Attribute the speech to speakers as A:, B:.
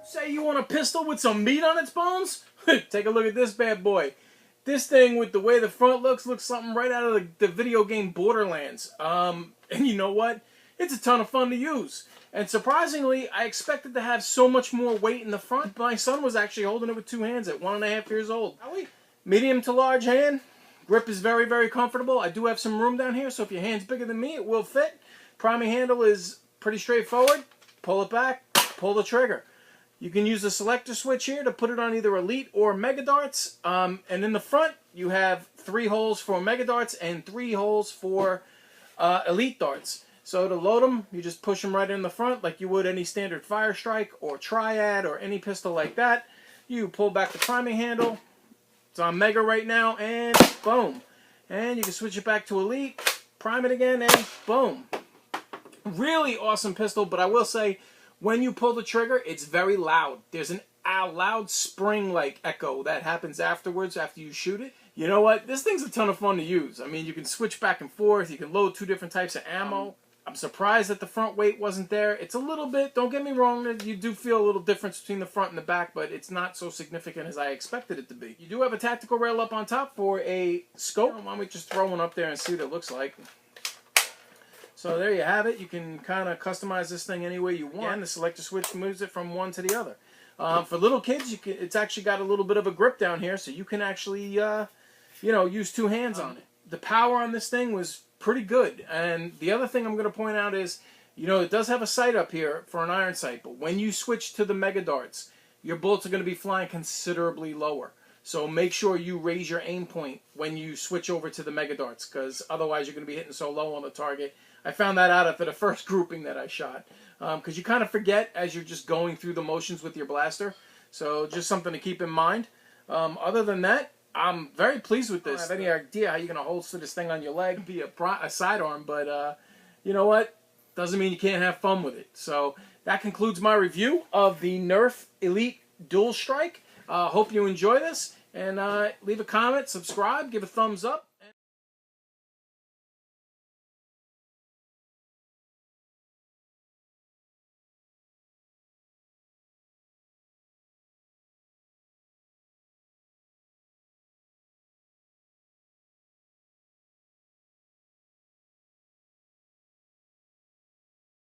A: Say you want a pistol with some meat on its bones? Take a look at this bad boy. This thing, with the way the front looks something right out of the video game Borderlands. And you know what? It's a ton of fun to use. And surprisingly, I expected to have so much more weight in the front. My son was actually holding it with 2 hands at 1.5 years old. Medium to large hand. Grip is very, very comfortable. I do have some room down here, so if your hand's bigger than me, it will fit. Priming handle is pretty straightforward. Pull it back, pull the trigger. You can use the selector switch here to put it on either Elite or Mega Darts. And in the front, you have 3 holes for Mega Darts and 3 holes for Elite Darts. So to load them, you just push them right in the front like you would any standard Fire Strike or Triad or any pistol like that. You pull back the priming handle. It's on Mega right now, and boom. And you can switch it back to Elite, prime it again, and boom. Really awesome pistol, but I will say, when you pull the trigger, it's very loud. There's a loud spring-like echo that happens afterwards, after you shoot it. You know what? This thing's a ton of fun to use. I mean, you can switch back and forth. You can load 2 different types of ammo. I'm surprised that the front weight wasn't there. It's a little bit, don't get me wrong, you do feel a little difference between the front and the back, but it's not so significant as I expected it to be. You do have a tactical rail up on top for a scope. Why don't we just throw one up there and see what it looks like. So there you have it. You can kind of customize this thing any way you want. And the selector switch moves it from one to the other. For little kids, it's actually got a little bit of a grip down here, so you can actually, use 2 hands on it. The power on this thing was pretty good. And the other thing I'm going to point out is, it does have a sight up here for an iron sight, but when you switch to the Mega Darts, your bullets are going to be flying considerably lower. So make sure you raise your aim point when you switch over to the Mega Darts, because otherwise you're going to be hitting so low on the target. I found that out after the first grouping that I shot, because you kind of forget as you're just going through the motions with your blaster. So just something to keep in mind. Other than that, I'm very pleased with this. I don't have any idea how you're going to holster this thing on your leg, be a sidearm, but you know what? Doesn't mean you can't have fun with it. So that concludes my review of the Nerf Elite Dual Strike. Hope you enjoy this, and leave a comment, subscribe, give a thumbs up.